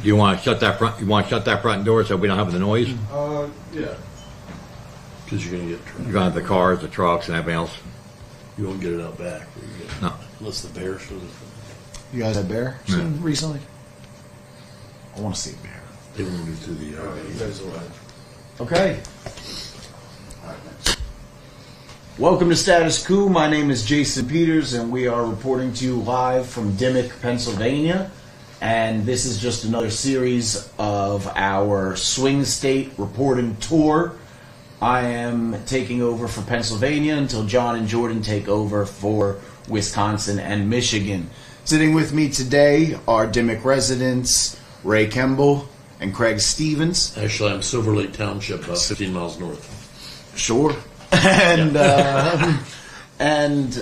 Do you want to shut that front? You want to shut that front door so we don't have the noise? Yeah. Because you're gonna get You're gonna have the cars, the trucks, and everything else. you won't get it out back. No. Unless the bear shows up. You guys had bear seen recently? I want to see a bear. They won't get through the yard. You guys will have. Okay. Welcome to Status Coup. My name is Jason Peters, and we are reporting to you live from Dimock, Pennsylvania. And this is just another series of our Swing State reporting tour. I am taking over for Pennsylvania until John and Jordan take over for Wisconsin and Michigan. Sitting with me today are Dimock residents Ray Kemble and Craig Stevens. Actually, I'm Silver Lake Township, about 15 miles north. Sure. And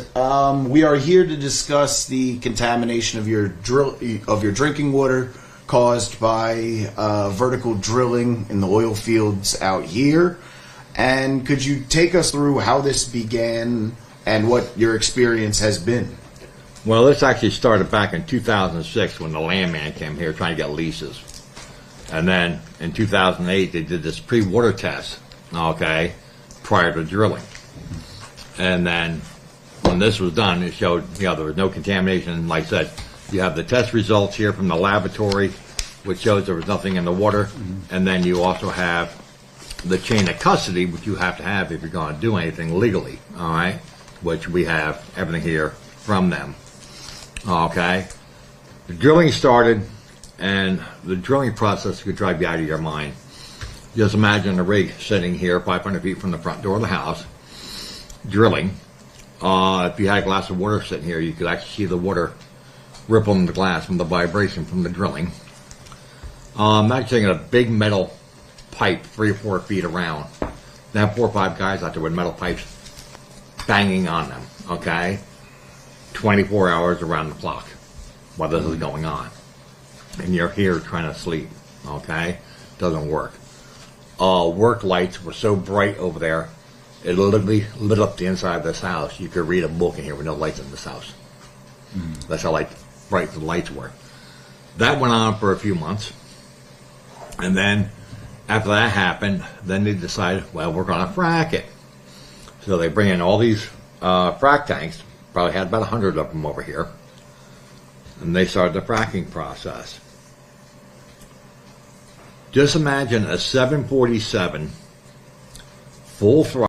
we are here to discuss the contamination of your drinking water caused by vertical drilling in the oil fields out here. And could you take us through how this began and what your experience has been? Well, this actually started back in 2006 when the landman came here trying to get leases. And then in 2008, they did this pre-water test, okay, prior to drilling. And then when this was done, it showed, there was no contamination. Like I said, you have the test results here from the laboratory, which shows there was nothing in the water. And then you also have the chain of custody, which you have to have if you're going to do anything legally, all right, which we have everything here from them, okay. The drilling started, and the drilling process could drive you out of your mind. Just imagine a rig sitting here 500 feet from the front door of the house, drilling. If you had a glass of water sitting here, you could actually see the water rippling the glass from the vibration from the drilling. Imagine taking a big metal pipe 3 or 4 feet around. They have 4 or 5 guys out there with metal pipes banging on them, okay? 24 hours around the clock while this is going on. And you're here trying to sleep, okay? Doesn't work. Work lights were so bright over there, it literally lit up the inside of this house. You could read a book in here with no lights in this house. That's how bright the lights were. That went on for a few months. And then after that happened, then they decided, well, we're going to frack it. So they bring in all these frack tanks, probably had about 100 of them over here, and they started the fracking process. Just imagine a 747 full throttle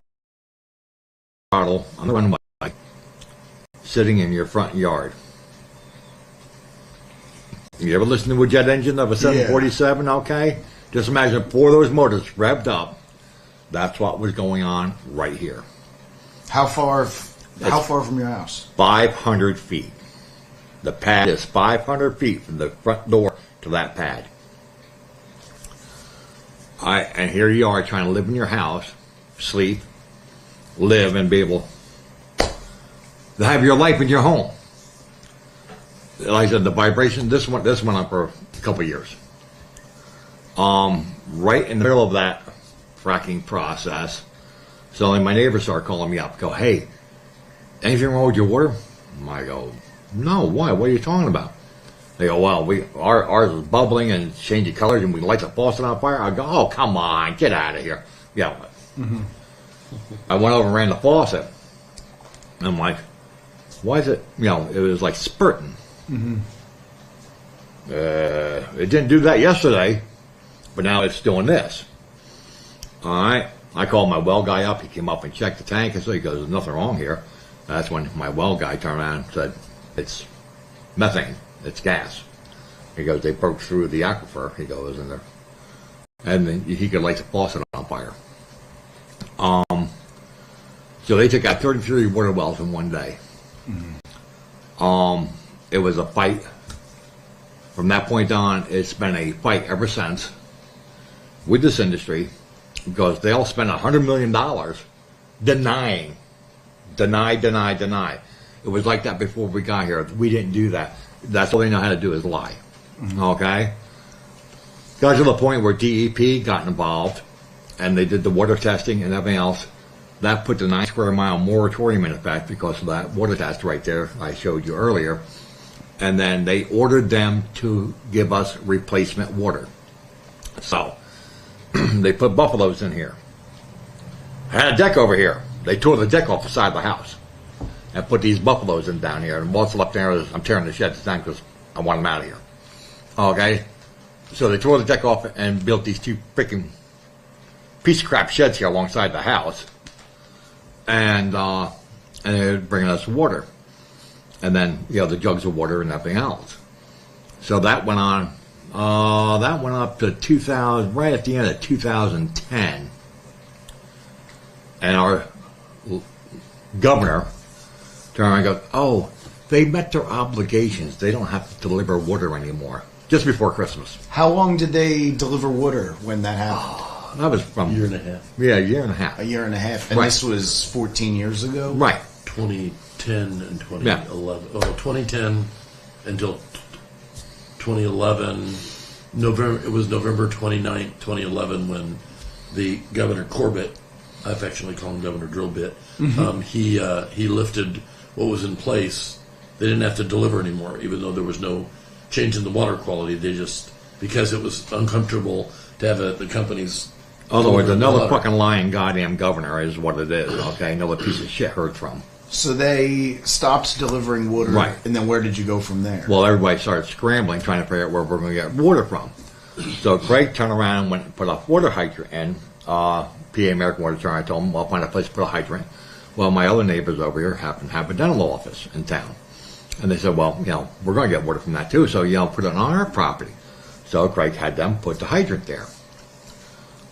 on the runway sitting in your front yard. You ever listen to a jet engine of a 747? Yeah. Okay. Just imagine 4 of those motors revved up. That's what was going on right here. How far from your house? 500 feet. The pad is 500 feet from the front door to that pad. And here you are trying to live in your house, sleep, live, and be able to have your life in your home. Like I said, the vibration, this went on for a couple of years. Right in the middle of that fracking process, suddenly my neighbors start calling me up, go, hey, anything wrong with your water? I go, no, why? What are you talking about? They go, well, ours is bubbling and changing colors and we light the faucet on fire. I go, oh, come on, get out of here. Yeah. I went over and ran the faucet. And I'm like, why is it, it was like spurting. It didn't do that yesterday, but now it's doing this. All right. I called my well guy up. He came up and checked the tank, and so he goes, there's nothing wrong here. That's when my well guy turned around and said, it's methane. It's gas. He goes, they broke through the aquifer. He goes in there. And then he could light the faucet on fire. So they took out 33 water wells in one day. It was a fight. From that point on, it's been a fight ever since with this industry because they all spent $100 million denying. Deny. It was like that before we got here. We didn't do that. That's all they know how to do is lie. Okay? Got to the point where DEP got involved and they did the water testing and everything else. That put the 9 square mile moratorium in effect because of that water test right there I showed you earlier. and then they ordered them to give us replacement water. So they put buffaloes in here. I had a deck over here. They tore the deck off the side of the house and put these buffaloes in down here. And what's up there is I'm tearing the sheds down because I want them out of here. Okay? So they tore the deck off and built these two freaking piece of crap sheds here alongside the house. And they're bringing us water. And then, the jugs of water and everything else. So that went on. That went up to 2000, right at the end of 2010. And our governor turned around and goes, "Oh, they met their obligations. They don't have to deliver water anymore." Just before Christmas. How long did they deliver water when that happened? That was from A year and a half. Yeah, a year and a half. A year and a half. And Right. this was 14 years ago? Right. 2010 and 2011. Oh, 2010 until 2011. November. It was November 29th, 2011 when the Governor Corbett, I affectionately call him Governor Drillbit, he lifted what was in place. They didn't have to deliver anymore, even though there was no change in the water quality. They just, because it was uncomfortable to have the companies. Other words, another water. fucking lying goddamn governor is what it is, okay? Another piece of shit heard from. So they stopped delivering water. Right. And then where did you go from there? Well, everybody started scrambling, trying to figure out where we're going to get water from. So Craig turned around and went and put a water hydrant in. PA American Water Charter, I told him, I'll find a place to put a hydrant. Well, my other neighbors over here happen to have a dental office in town. And they said, well, we're going to get water from that too, so, put it on our property. So Craig had them put the hydrant there.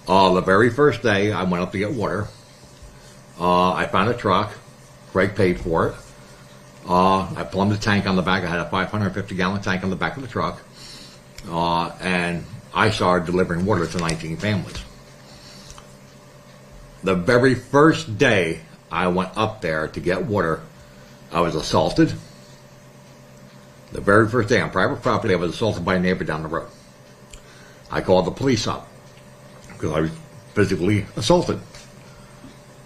The very first day I went up to get water, I found a truck. Craig paid for it. I plumbed the tank on the back. I had a 550-gallon tank on the back of the truck. And I started delivering water to 19 families. The very first day I went up there to get water, I was assaulted. The very first day on private property, I was assaulted by a neighbor down the road. I called the police up because I was physically assaulted.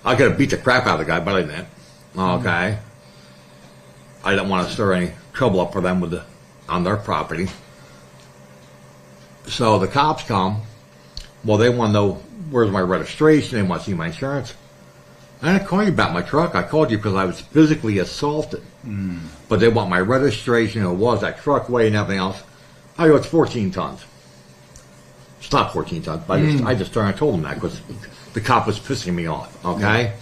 I could have beat the crap out of the guy, but I didn't. Okay. I didn't want to stir any trouble up for them on their property. So the cops come. Well, they want to know where's my registration. They want to see my insurance. I didn't call you about my truck. I called you because I was physically assaulted. But they want my registration, who was that truck weight and everything else. I go, it's 14 tons. It's not 14 tons, but I just turned and told them that because the cop was pissing me off, okay?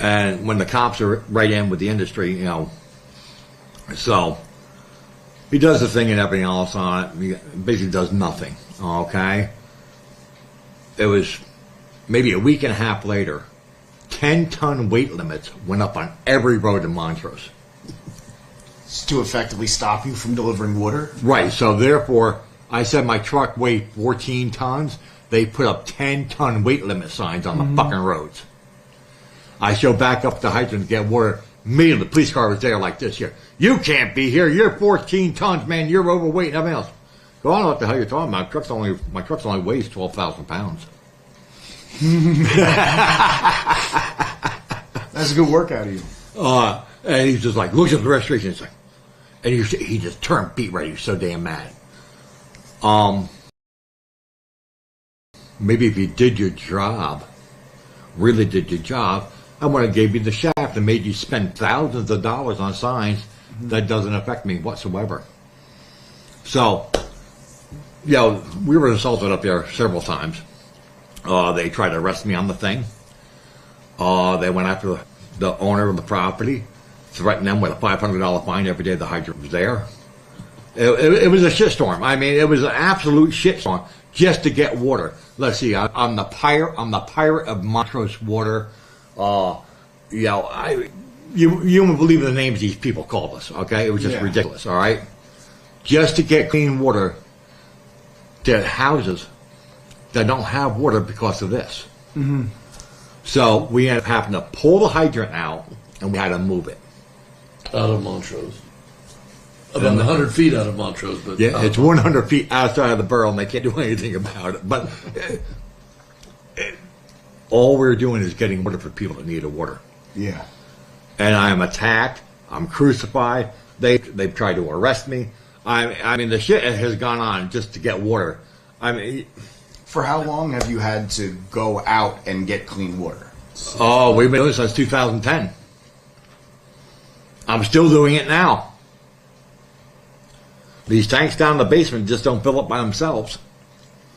And when the cops are right in with the industry, so he does the thing and everything else on it. He basically does nothing, okay? It was maybe a week and a half later, 10-ton weight limits went up on every road in Montrose. To effectively stop you from delivering water? Right, so therefore, I said my truck weighed 14 tons. They put up 10-ton weight limit signs on the fucking roads. I show back up the hydrant to get water. Immediately, the police car was there like this here. You can't be here. You're 14 tons, man. You're overweight and everything else. Go, I don't know what the hell you're talking about. My truck's only weighs 12,000 pounds. That's a good workout of you. And he's just like, looks at the registration. It's like, and he just turned beat red. He was so damn mad. Maybe if you did your job, really did your job, I would have gave you the shaft and made you spend thousands of dollars on signs. That doesn't affect me whatsoever. So, we were assaulted up there several times. They tried to arrest me on the thing. They went after the owner of the property, threatened them with a $500 fine every day the hydrant was there. It was a shitstorm. I mean, it was an absolute shitstorm just to get water. Let's see, I'm the pirate of Montrose Water. You wouldn't believe the names these people called us, okay? It was just ridiculous, all right? Just to get clean water to houses that don't have water because of this. So we ended up having to pull the hydrant out, and we had to move it. Out of Montrose. About 100 feet out of Montrose. But yeah, it's 100 feet outside of the borough, and they can't do anything about it. But all we're doing is getting water for people that need water. Yeah. And I am attacked. I'm crucified. They've tried to arrest me. I mean, the shit has gone on just to get water. I mean, For how long have you had to go out and get clean water? oh, we've been doing it since 2010. I'm still doing it now. These tanks down in the basement just don't fill up by themselves.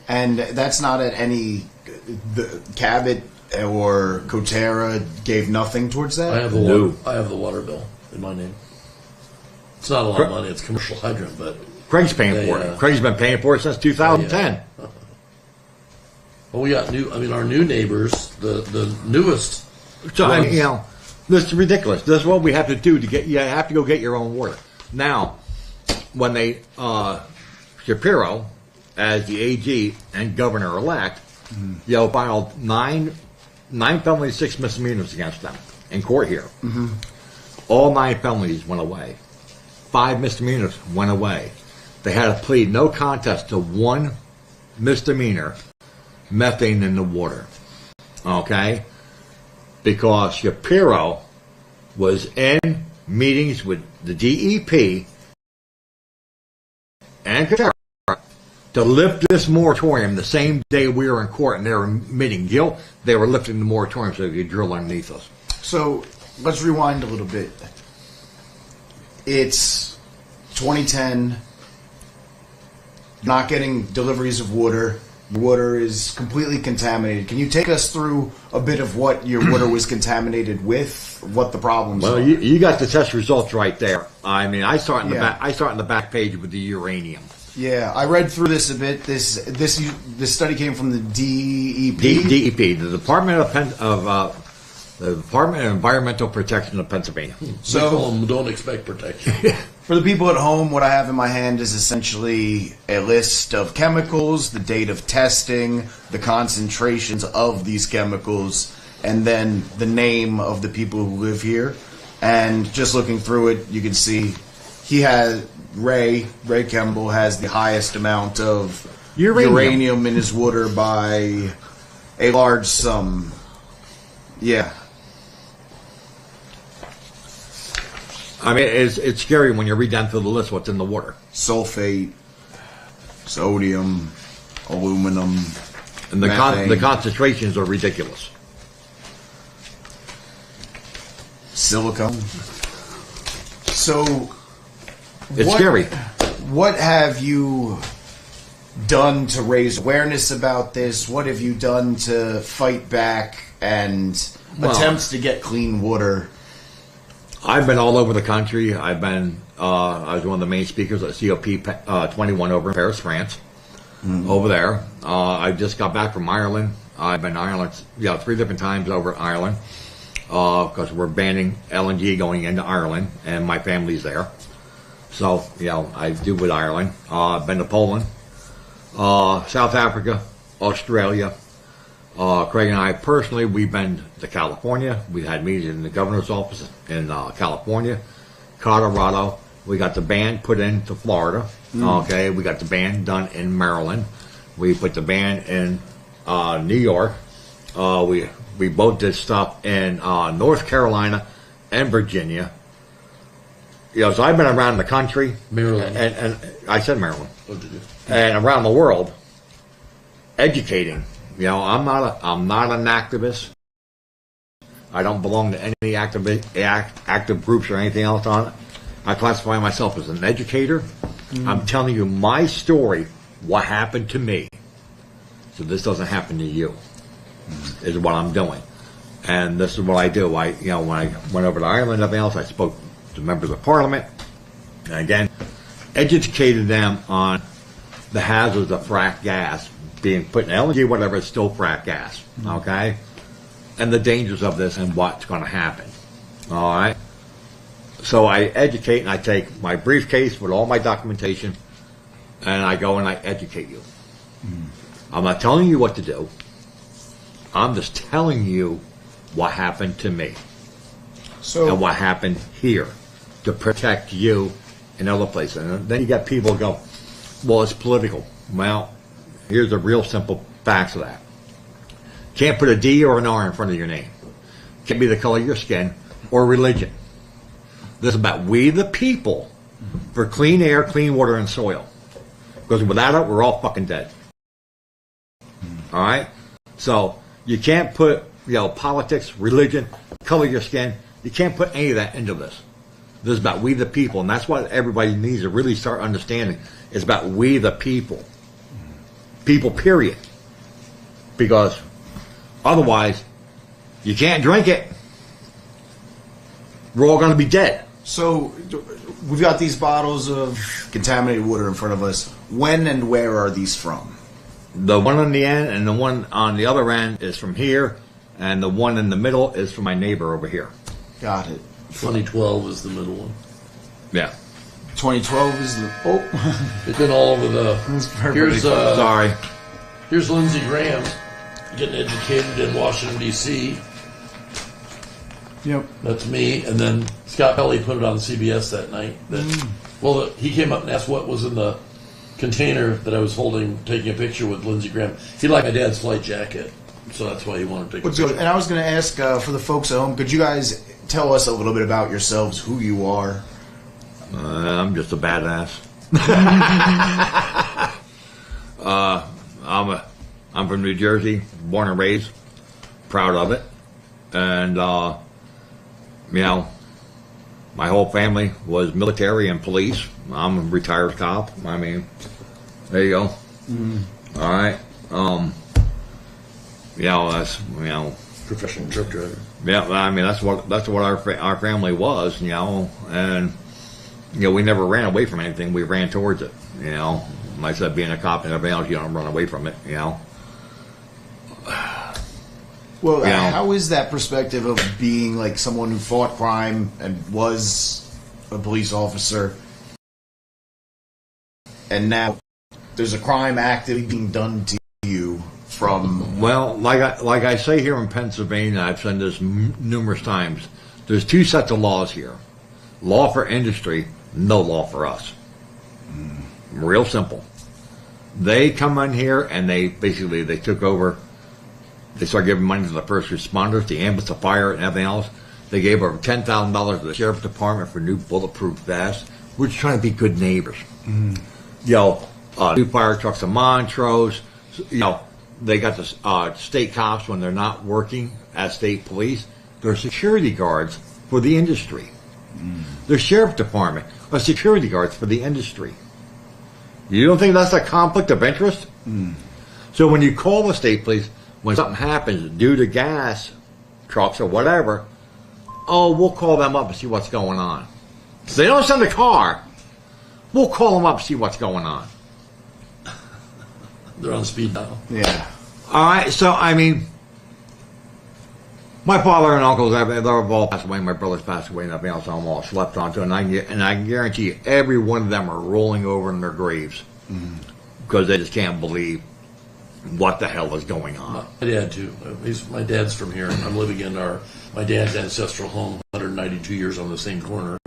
And that's not at any, the Cabot or Coterra gave nothing towards that? I have the No. water, I have the water bill in my name. It's not a lot of money. It's commercial hydrant, but Craig's paying They, for it. Craig's been paying for it since 2010. well, we got new. I mean, our new neighbors, the newest. So, I mean, ones- you know, this is ridiculous. This is what we have to do to get, you have to go get your own water. Now, when they, Shapiro, as the AG and governor-elect, you know, filed nine felonies, 6 misdemeanors against them in court here. All 9 felonies went away. 5 misdemeanors went away. They had to plead no contest to 1 misdemeanor, methane in the water. Okay? Because Shapiro was in meetings with the DEP and Coterra to lift this moratorium the same day we were in court and they were admitting guilt. They were lifting the moratorium so they could drill underneath us. So let's rewind a little bit. It's 2010, not getting deliveries of water. Water is completely contaminated. Can you take us through a bit of what your water was contaminated with, what the problems Well, are? you got the test results right there. I mean, I start in the Yeah. back. I start in the back page with the uranium. Yeah, I read through this a bit. This study came from the DEP. DEP, the Department the Department of Environmental Protection of Pennsylvania. So they call them don't expect protection. For the people at home, what I have in my hand is essentially a list of chemicals, the date of testing, the concentrations of these chemicals, and then the name of the people who live here. And just looking through it, you can see Ray Kemble has the highest amount of uranium in his water by a large sum. Yeah. I mean, it's scary when you read down through the list what's in the water. Sulfate, sodium, aluminum, And the methane, concentrations are ridiculous. silicone. So, It's scary. What have you done to raise awareness about this? What have you done to fight back and attempts to get clean water? I've been all over the country. I was one of the main speakers at COP 21 over in Paris, France. Over there. I just got back from Ireland. I've been in Ireland, 3 different times over in Ireland. Because we're banning LNG going into Ireland, and my family's there. So, I do with Ireland. I've been to Poland, South Africa, Australia. Craig and I personally, we've been to California. We had meetings in the governor's office in California, Colorado. We got the ban put into Florida. Okay, we got the ban done in Maryland. We put the ban in New York. We both did stuff in North Carolina and Virginia. So I've been around the country. Maryland. And I said Maryland. What did you? And around the world, educating. I'm not an activist. I don't belong to any active groups or anything else on it. I classify myself as an educator. I'm telling you my story, what happened to me, so this doesn't happen to you, is what I'm doing. And this is what I do. When I went over to Ireland and everything else, I spoke to members of parliament, and again, educated them on the hazards of frack gas being put in LNG, whatever, it's still frack gas, okay? And the dangers of this and what's going to happen, all right? So I educate, and I take my briefcase with all my documentation, and I go and I educate you. I'm not telling you what to do. I'm just telling you what happened to me and what happened here to protect you in other places. And then you got people go, well, it's political. Well, here's the real simple facts of that. Can't put a D or an R in front of your name. Can't be the color of your skin or religion. This is about we the people for clean air, clean water, and soil. Because without it, we're all fucking dead. All right? So you can't put, politics, religion, color of your skin, you can't put any of that into this. This is about we the people, and that's what everybody needs to really start understanding. It's about we the people. People, period. Because otherwise, you can't drink it. We're all going to be dead. So we've got these bottles of contaminated water in front of us. When and where are these from? The one on the end and the one on the other end is from here, and the one in the middle is from my neighbor over here. Got it. 2012 is the middle one. Yeah. 2012 is the... Oh. It's been all over the... Here's, Sorry. Here's Lindsey Graham getting educated in Washington, D.C. Yep. That's me. And then Scott Pelley put it on CBS that night. Well, he came up and asked what was in the container that I was holding, taking a picture with Lindsey Graham. He liked my dad's flight jacket, so that's why he wanted to take a picture. And I was going to ask, for the folks at home, could you guys tell us a little bit about yourselves, who you are? I'm just a badass. I'm from New Jersey, born and raised, proud of it, and my whole family was military and police. I'm a retired cop. I mean, there you go. All right. That's Professional truck driver. Yeah, I mean that's what our family was, and we never ran away from anything. We ran towards it, Like I said, being a cop and everything else, you don't run away from it, Well, how is that perspective of being like someone who fought crime and was a police officer, and now there's a crime actively being done to you from... Well, like I say here in Pennsylvania, I've said this numerous times, there's two sets of laws here. Law for industry, no law for us. Real simple. They come in here and they took over. They started giving money to the first responders, the ambulance, the fire, and everything else. They gave over $10,000 to the sheriff's department for new bulletproof vests. We're just trying to be good neighbors. New fire trucks in Montrose. They got the state cops when they're not working as state police. They're security guards for the industry. The sheriff department are security guards for the industry. You don't think that's a conflict of interest? So when you call the state police, when something happens due to gas trucks or whatever, we'll call them up and see what's going on. So they don't send a car. We'll call them up and see what's going on. They're on speed dial. Yeah. All right, so I mean, my father and uncles, they've all passed away. My brothers passed away, and everything else. I'm all slept onto, and I can guarantee you, every one of them are rolling over in their graves because they just can't believe what the hell is going on. My dad too. My dad's from here. I'm living in my dad's ancestral home, 192 years on the same corner.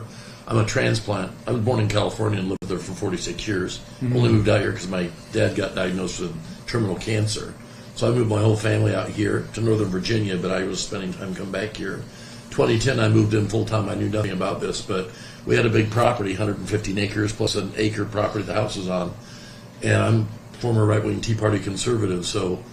I'm a transplant. I was born in California and lived there for 46 years. Only moved out here because my dad got diagnosed with terminal cancer. So I moved my whole family out here to Northern Virginia, but I was spending time coming back here. 2010, I moved in full time. I knew nothing about this, but we had a big property, 115 acres plus an acre property the house was on. And I'm former right-wing Tea Party conservative, so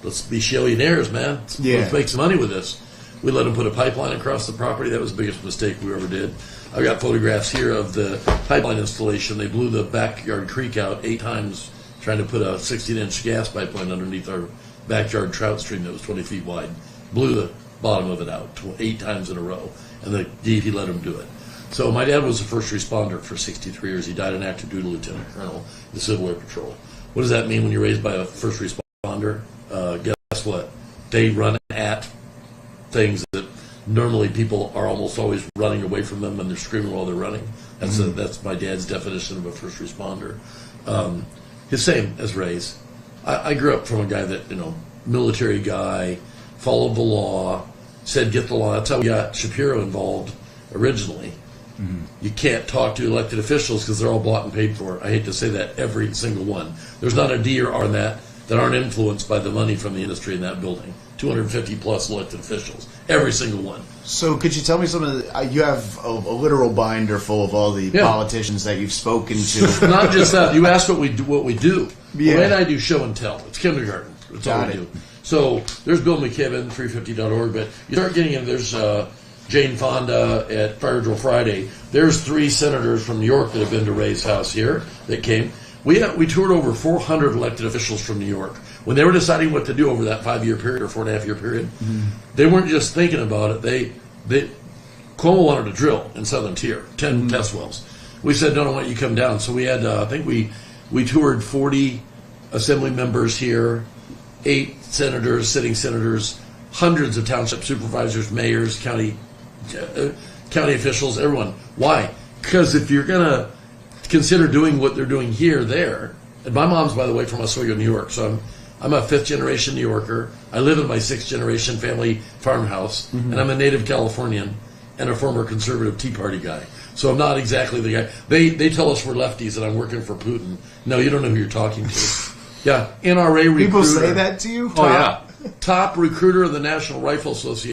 let's be shillionaires, man. Let's make some money with this. We let them put a pipeline across the property. That was the biggest mistake we ever did. I've got photographs here of the pipeline installation. They blew the backyard creek out 8 times trying to put a 16-inch gas pipeline underneath our backyard trout stream that was 20 feet wide. Blew the bottom of it out 8 times in a row, and the DEP let them do it. So my dad was a first responder for 63 years. He died an active duty lieutenant colonel in the Civil Air Patrol. What does that mean when you're raised by a first responder? Guess what? They run at things that normally people are almost always running away from them and they're screaming while they're running. That's my dad's definition of a first responder. His same as Ray's. I grew up from a guy that, military guy, followed the law, said get the law. That's how we got Shapiro involved originally. You can't talk to elected officials because they're all bought and paid for. I hate to say that, every single one. There's not a D or R in that. that aren't influenced by the money from the industry in that building. 250 plus elected officials, every single one. So could you tell me some of the, you have a literal binder full of all the politicians that you've spoken to. Not just that. You asked what we do. Yeah. Ray and I do show and tell. It's kindergarten. That's all we do. So there's Bill McKibben, 350.org, but you start getting in, there's Jane Fonda at Fire Drill Friday. There's 3 senators from New York that have been to Ray's house here that came. We toured over 400 elected officials from New York. When they were deciding what to do over that 5-year period or 4.5-year period, they weren't just thinking about it. Cuomo wanted to drill in Southern Tier, 10 test wells. We said, no, why don't you come down? So we had, I think we toured 40 assembly members here, 8 senators, sitting senators, hundreds of township supervisors, mayors, county officials, everyone. Why? Because if you're going to consider doing what they're doing here, there, and my mom's, by the way, from Oswego, New York, so I'm a 5th-generation New Yorker. I live in my 6th-generation family farmhouse, and I'm a native Californian and a former conservative Tea Party guy. So I'm not exactly the guy. They tell us we're lefties and I'm working for Putin. No, you don't know who you're talking to. Yeah, NRA recruiter. People say that to you? Oh, yeah. Top recruiter of the National Rifle Association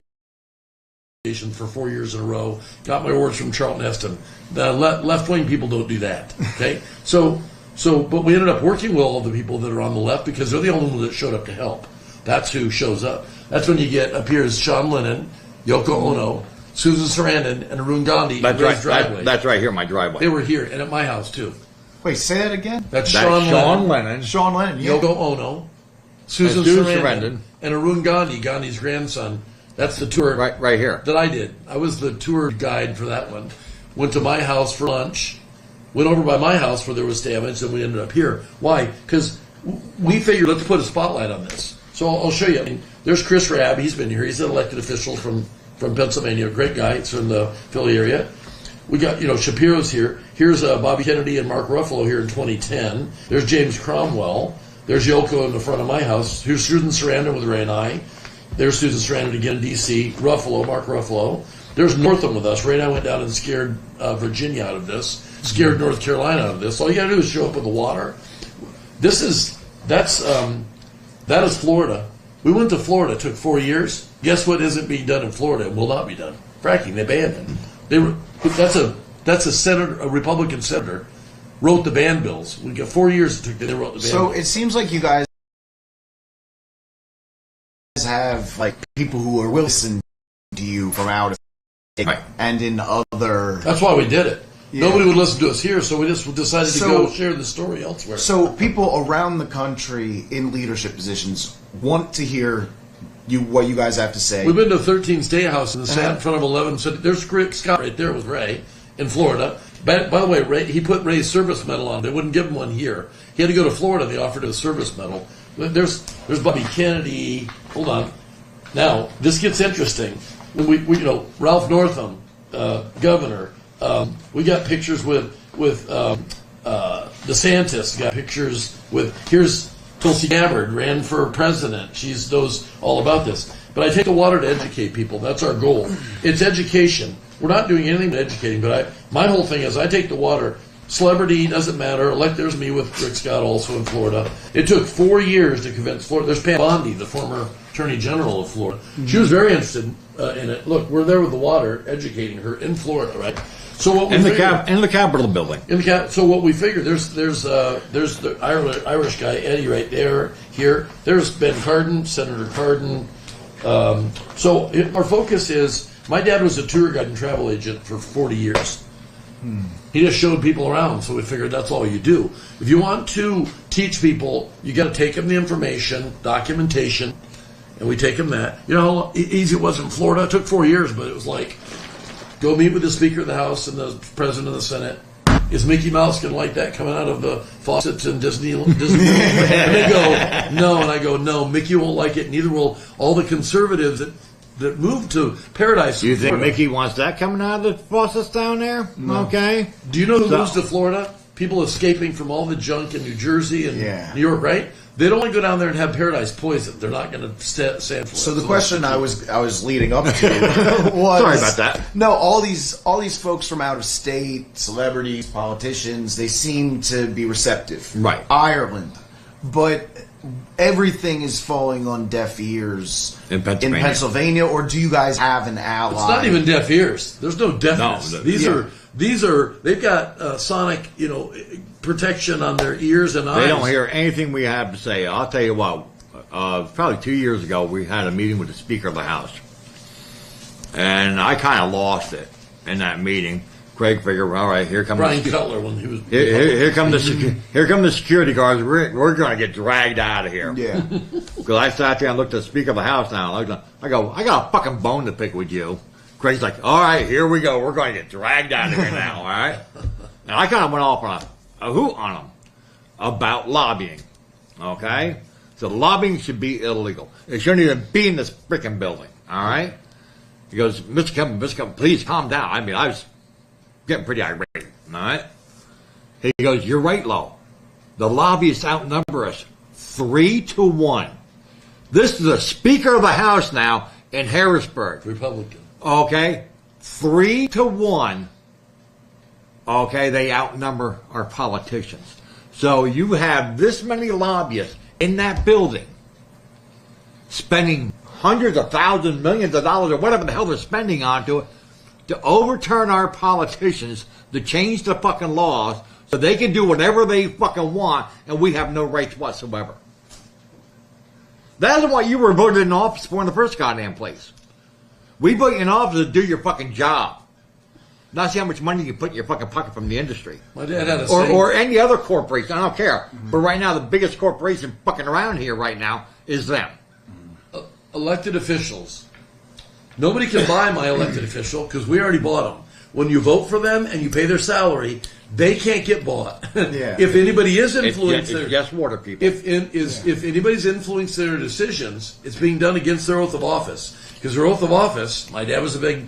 for 4 years in a row. Got my awards from Charlton Heston. The left-wing people don't do that. Okay? But we ended up working with all the people that are on the left because they're the only ones that showed up to help. That's who shows up. That's when you appears Sean Lennon, Yoko Ono, Susan Sarandon, and Arun Gandhi. That's right. That's right here, my driveway. They were here, and at my house too. Wait, say that again? That's Sean Lennon. Sean Lennon, yeah. Yoko Ono, Susan Sarandon, and Arun Gandhi, Gandhi's grandson. That's the tour right here that I did. I was the tour guide for that one. Went to my house for lunch. Went over by my house where there was damage, and we ended up here. Why? Because we figured let's put a spotlight on this. So I'll show you. I mean, there's Chris Rabb. He's been here. He's an elected official from Pennsylvania. Great guy. It's from the Philly area. We got, Shapiro's here. Here's Bobby Kennedy and Mark Ruffalo here in 2010. There's James Cromwell. There's Yoko in the front of my house. Here's Susan Sarandon with Ray and I. There's Susan Sarandon again in D.C. Mark Ruffalo. There's Northam with us. Ray and I went down and scared Virginia out of this. Scared North Carolina out of this. All you got to do is show up with the water. That is Florida. We went to Florida. It took 4 years. Guess what isn't being done in Florida and will not be done? Fracking. They banned it. That's a senator, a Republican senator, wrote the ban bills. We got 4 years it took. They wrote the ban. So it seems like you guys have people who are willing to listen to you from out of state and in other. That's why we did it. Yeah. Nobody would listen to us here, so we just decided to go share the story elsewhere. So people around the country in leadership positions want to hear what you guys have to say. We've been to 13 State House and sat in front of 11 cities. There's Scott right there with Ray in Florida. By the way, Ray, he put Ray's service medal on. They wouldn't give him one here. He had to go to Florida. They offered him a service medal. There's Bobby Kennedy. Hold on. Now this gets interesting. When we Ralph Northam, governor. We got pictures with DeSantis. Got pictures with here's Tulsi Gabbard ran for president. She knows all about this. But I take the water to educate people. That's our goal. It's education. We're not doing anything but educating. But my whole thing is I take the water. Celebrity doesn't matter. There's me with Rick Scott also in Florida. It took 4 years to convince Florida. There's Pam Bondi, the former Attorney General of Florida. She was very interested in it. Look, we're there with the water, educating her in Florida, right? So what we in the Capitol building. So what we figured there's the Irish guy Eddie right there here. There's Ben Cardin, Senator Cardin. So our focus is my dad was a tour guide and travel agent for 40 years. He just showed people around, so we figured that's all you do. If you want to teach people, you got to take them the information, documentation, and we take them that. You know how easy it was in Florida? It took 4 years, but it was like, go meet with the Speaker of the House and the President of the Senate. Is Mickey Mouse going to like that coming out of the faucets in Disney? And they go, no. And I go, no, Mickey won't like it. Neither will all the conservatives that moved to Paradise. You think Mickey wants that coming out of the faucets down there? No. Okay. Do you know who moves to Florida? People escaping from all the junk in New Jersey and New York, right? They'd only go down there and have Paradise poisoned. They're not going to stay in Florida. So the question I was leading up to was, sorry about that. No, all these folks from out of state, celebrities, politicians, they seem to be receptive. Right. Ireland. But everything is falling on deaf ears In Pennsylvania. or do you guys have an ally? It's not even deaf ears. There's no deafness. No, these are they've got sonic, protection on their ears and eyes. They don't hear anything we have to say. I'll tell you what. Probably 2 years ago, we had a meeting with the Speaker of the House, and I kind of lost it in that meeting. Craig figured, all right, here comes Brian Cutler when he was here come the security guards. We're going to get dragged out of here. Yeah. Because I sat there and looked at the Speaker of the House now. I go, I got a fucking bone to pick with you. Craig's like, all right, here we go. We're going to get dragged out of here now, all right? And I kind of went off on a hoot on him about lobbying, okay? So lobbying should be illegal. It shouldn't even be in this freaking building, all right? He goes, Mr. Kevin, please calm down. I mean, I was getting pretty irate, all right? He goes, you're right, Lo. The lobbyists outnumber us 3-1. This is the Speaker of the House now in Harrisburg. Republican. Okay? 3-1. Okay, they outnumber our politicians. So you have this many lobbyists in that building spending hundreds of thousands, millions of dollars, or whatever the hell they're spending onto it, to overturn our politicians, to change the fucking laws, so they can do whatever they fucking want, and we have no rights whatsoever. That is what you were voted in office for in the first goddamn place. We put you in office to do your fucking job. Not see how much money you put in your fucking pocket from the industry. My dad had a or any other corporation. I don't care. Mm-hmm. But right now, the biggest corporation fucking around here right now is them. Elected officials. Nobody can buy my elected official because we already bought them. When you vote for them and you pay their salary, they can't get bought. Yeah. If anybody is influenced, it's just water people. If anybody's influenced their decisions, it's being done against their oath of office. Because their oath of office, my dad was a big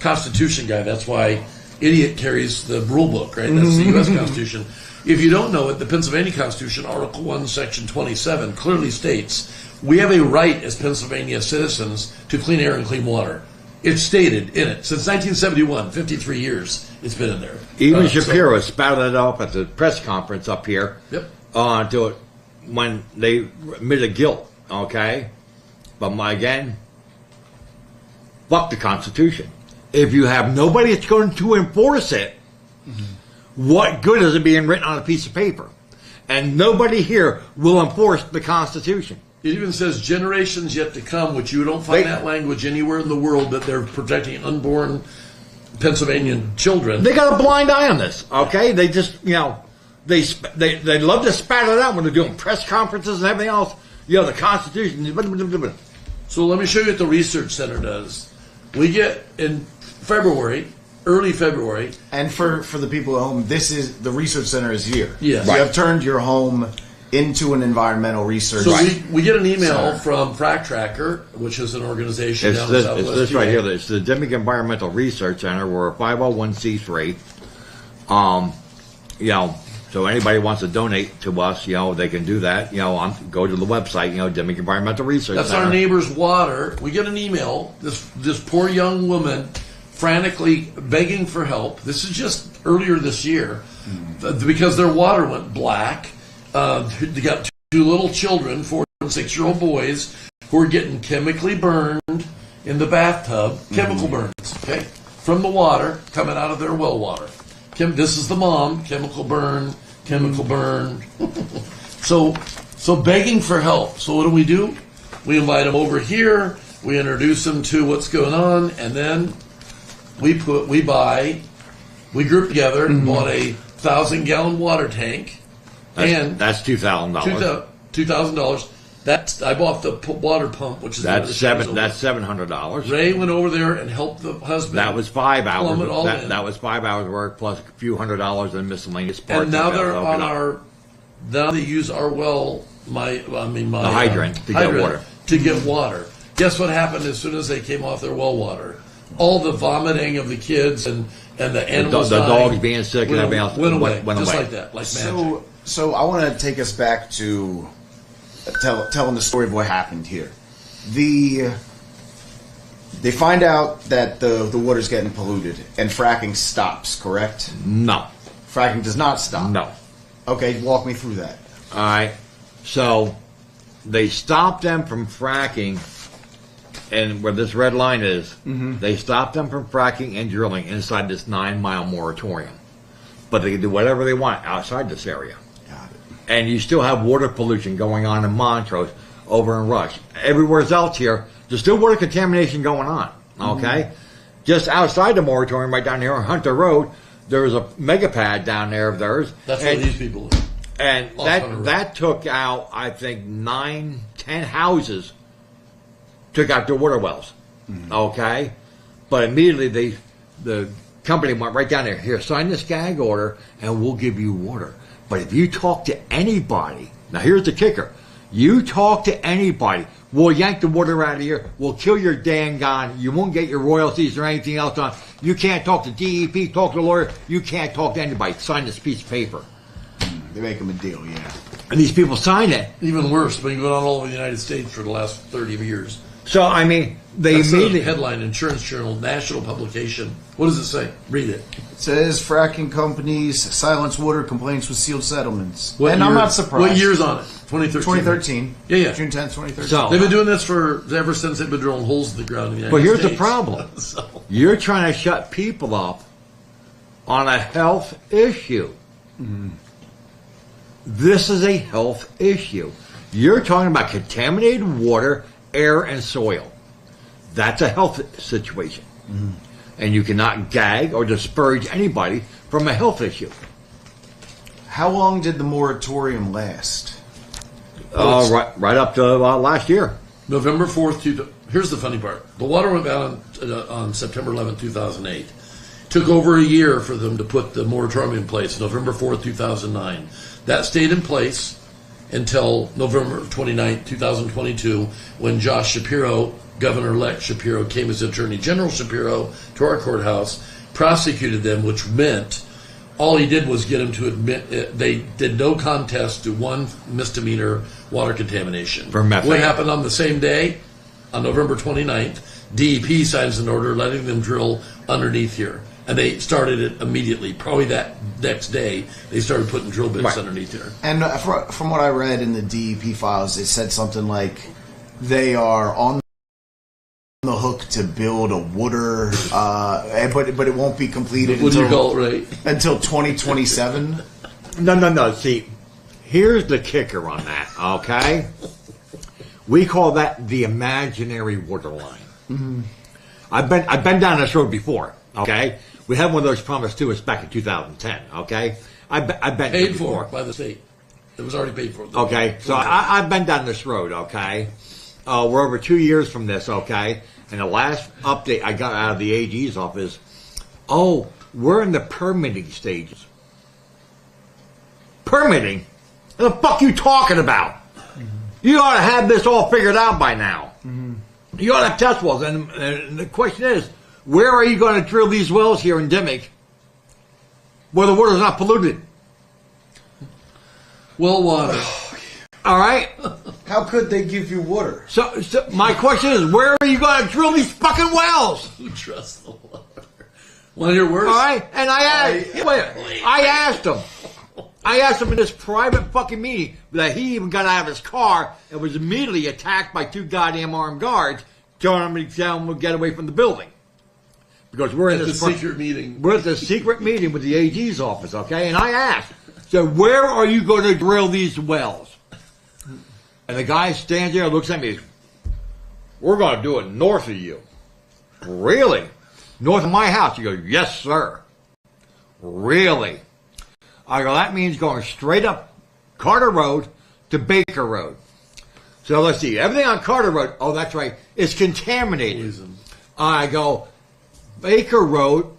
Constitution guy. That's why idiot carries the rule book, right? That's the U.S. Constitution. If you don't know it, the Pennsylvania Constitution, Article 1, Section 27, clearly states we have a right as Pennsylvania citizens to clean air and clean water. It's stated in it. Since 1971, 53 years, it's been in there. Even Shapiro spouted it up at the press conference up here. Yep. To it when they admitted guilt, okay? But again, fuck the Constitution. If you have nobody that's going to enforce it, what good is it being written on a piece of paper? And nobody here will enforce the Constitution. It even says generations yet to come, which you don't find that language anywhere in the world, that they're protecting unborn Pennsylvanian children. They got a blind eye on this, okay? They just, they love to spat it out when they're doing press conferences and everything else. The Constitution. So let me show you what the Research Center does. We get in February, early February. And for the people at home, this is the Research Center is here. Yes. So you have turned your home into an environmental research. So we get an email from Frack Tracker, which is an organization down in Southwest. It's this right here. It's the Dimock Environmental Research Center. We're a 501c3. So anybody wants to donate to us, they can do that. Go to the website, Dimock Environmental Research That's Center. our neighbor's water. We get an email. This poor young woman frantically begging for help. This is just earlier this year because their water went black. They got two little children, 4 and 6-year-old boys, who are getting chemically burned in the bathtub. Chemical burns, okay, from the water coming out of their well water. This is the mom. Chemical burn. So begging for help. So what do? We invite them over here. We introduce them to what's going on, and then we group together and bought a 1,000-gallon water tank. That's $2,000. $2,000. I bought the water pump, which is that's $700. Ray went over there and helped the husband. That was 5 hours. That was 5 hours work plus a few $100s in miscellaneous parts. And now they're on our. Now they use our well. The hydrant to get water. To get water. Guess what happened as soon as they came off their well water? All the vomiting of the kids and the animals, the dogs being sick and everything else went away. Went just away. Like that, like magic. So I want to take us back to telling the story of what happened here. They find out that the water's getting polluted and fracking stops, correct? No. Fracking does not stop. No. Okay, walk me through that. All right. So they stopped them from fracking, and where this red line is, they stopped them from fracking and drilling inside this 9-mile moratorium. But they can do whatever they want outside this area. Got it. And you still have water pollution going on in Montrose, over in Rush. Everywhere else here, there's still water contamination going on, okay? Just outside the moratorium, right down here on Hunter Road, there's a mega pad down there of theirs. That's where these people live. And Off Hunter Road. that took out, I think, 9, 10 houses, took out their water wells, okay? But immediately the company went right down there, here, sign this gag order, and we'll give you water. But if you talk to anybody, now here's the kicker, you talk to anybody, we'll yank the water out of here, we'll kill your dang gun, you won't get your royalties or anything else on, you can't talk to DEP, talk to a lawyer, you can't talk to anybody, sign this piece of paper. They make them a deal, yeah. And these people sign it. Even worse, been going on all over the United States for the last 30 years. So, I mean, they That's the immediately... headline, Insurance Journal, national publication. What does it say? Read it. It says fracking companies silence water complaints with sealed settlements. What and year- I'm not surprised. What year's on it? 2013. 2013. Yeah. June 10th, 2013. So- They've been doing this ever since they've been drilling holes in the ground in the United But here's States. the problem. So, You're trying to shut people up on a health issue. This is a health issue. You're talking about contaminated water, air, and soil. That's a health situation. And you cannot gag or disparage anybody from a health issue. How long did the moratorium last? Right up to last year. November 4th, here's the funny part. The water went down on September 11th, 2008. Took over a year for them to put the moratorium in place, November 4th, 2009. That stayed in place until November 29th, 2022, when Josh Shapiro, Governor-elect Shapiro, came as Attorney General Shapiro to our courthouse, prosecuted them, which meant all he did was get them to admit they did no contest to one misdemeanor water contamination. For methane. What happened on the same day, on November 29th, DEP signs an order letting them drill underneath here. And they started it immediately. Probably that next day, they started putting drill bits Right. underneath here. And from what I read in the DEP files, it said something like they are on the hook to build a water, but it won't be completed What do you call it, right? until 2027. No. See, here's the kicker on that, okay? We call that the imaginary water line. I've been down this road before, okay? We had one of those promised to us back in 2010, okay? I've been there Paid for before. by the state. It was already paid for. Okay, so I've been down this road, okay? We're over 2 years from this, okay? And the last update I got out of the AG's office, we're in the permitting stages. Permitting? What the fuck you talking about? You ought to have this all figured out by now. You ought to have test wells. And the question is, where are you going to drill these wells here in Dimock where the water's not polluted? Well water. All right? How could they give you water? So my question is, where are you going to drill these fucking wells? Who trusts the water? Want to hear worse? All right? And I asked him in this private fucking meeting that he even got out of his car and was immediately attacked by 2 goddamn armed guards telling him to tell him to get away from the building. Because we're in At this the secret meeting. We're at the secret meeting with the AG's office, okay? And I asked, so where are you going to drill these wells? And the guy stands there and looks at me. We're going to do it north of you. Really? North of my house? You go, yes, sir. Really? I go, that means going straight up Carter Road to Baker Road. So let's see. Everything on Carter Road, that's right, is contaminated. Poison. I go, Baker Road,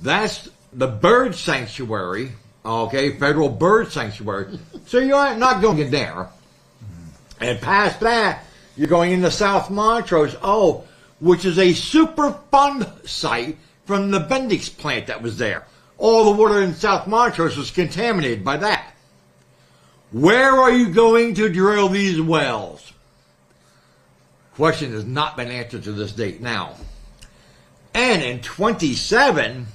that's the bird sanctuary, okay, federal bird sanctuary. So you're not going in there. And past that, you're going into South Montrose, which is a Superfund site from the Bendix plant that was there. All the water in South Montrose was contaminated by that. Where are you going to drill these wells? Question has not been answered to this date now. And in 27,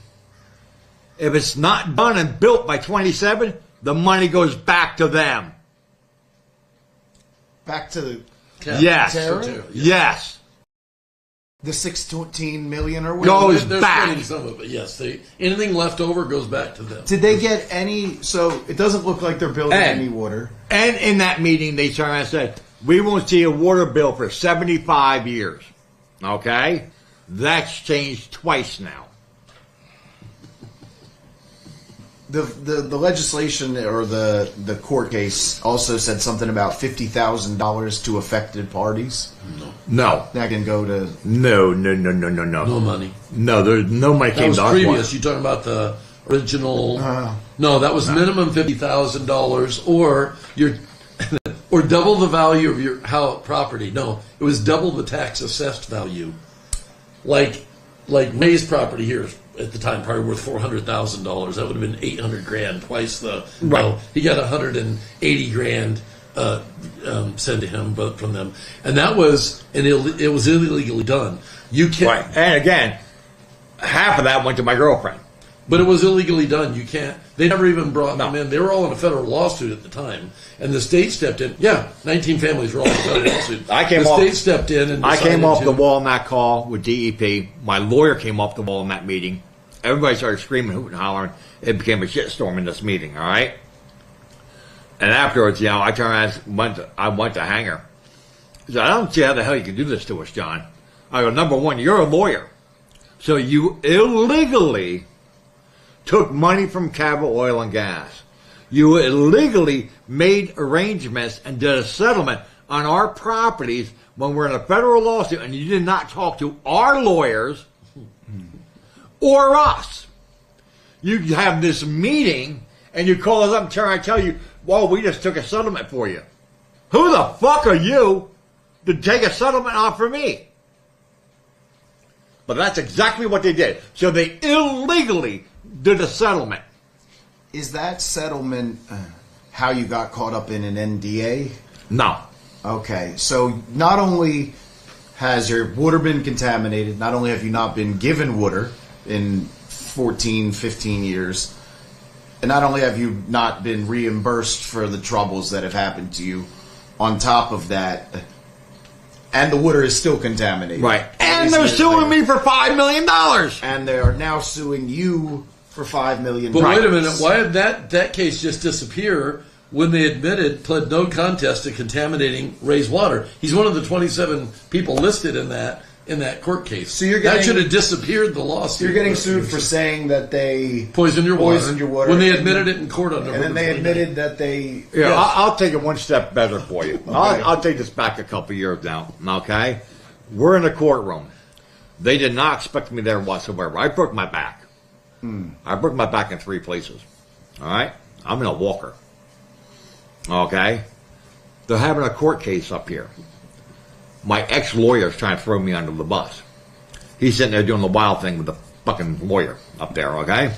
if it's not done and built by 27, the money goes back to them. Back to the Yes. Terra? Yes. The 16 million or whatever. Goes They're back. spending some of it, yes. Anything left over goes back to them. Did they get any? So it doesn't look like they're building And- any water. And in that meeting, they turned around and said, we won't see a water bill for 75 years. Okay? That's changed twice now. The legislation or the court case also said something about $50,000 to affected parties. No. That can go to No. No money. No, there's no money That came was to us. previous. You talking about the original? No, that was minimum $50,000, or or double the value of your property. No, it was double the tax assessed value. Like May's property here at the time probably worth $400,000. That would have been $800,000, twice the. Right. Well, he got $180,000 sent to him, but from them, and that was it was illegally done. You can't. Right. And again, half of that went to my girlfriend. But it was illegally done. You can't. They never even brought No. them in. They were all in a federal lawsuit at the time, and the state stepped in. Yeah, 19 families were all in a federal lawsuit. The state stepped in, and I came decided off to- the wall in that call with DEP. My lawyer came off the wall in that meeting. Everybody started screaming, hooting, and hollering. It became a shitstorm in this meeting. All right. And afterwards, I turned around and I went to hang her. He said, I don't see how the hell you can do this to us, John. I go, number one, you're a lawyer. So you illegally took money from Cabot Oil and Gas. You illegally made arrangements and did a settlement on our properties when we're in a federal lawsuit, and you did not talk to our lawyers or us. You have this meeting, and you call us up and tell you, well, we just took a settlement for you. Who the fuck are you to take a settlement off for me? But that's exactly what they did. So they illegally did a settlement. Is that settlement how you got caught up in an NDA? No. Okay, so not only has your water been contaminated, not only have you not been given water in 14, 15 years, and not only have you not been reimbursed for the troubles that have happened to you, on top of that, and the water is still contaminated. Right. And they're suing me for $5 million. And they are now suing you for $5 million. But wait a minute, why did that case just disappear when they pled no contest to contaminating Ray's water? He's one of the 27 people listed in that court case. So you're that getting- should have disappeared the lawsuit. You're getting sued for saying that they poisoned your water when they admitted it in court on November and then they 29th. admitted that they. Yeah, Yes. I'll take it one step better for you. Okay. I'll take this back a couple years now. Okay, we're in a courtroom. They did not expect me there whatsoever. I broke my back. I broke my back in 3 places. All right, I'm in a walker. Okay, they're having a court case up here. My ex-lawyer is trying to throw me under the bus. He's sitting there doing the wild thing with the fucking lawyer up there. Okay,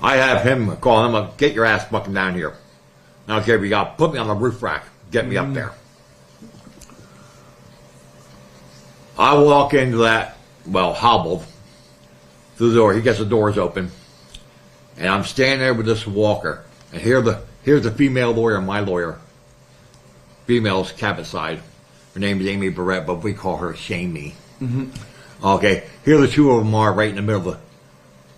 I have him calling him up. Get your ass fucking down here. I don't care if you got put me on the roof rack. Get me up there. I walk into that, hobbled through the door. He gets the doors open, and I'm standing there with this walker. And here's the female lawyer, my lawyer. Female's Cabot side. Her name is Amy Barrett, but we call her Shamey. Mm-hmm. Okay, here the two of them are right in the middle of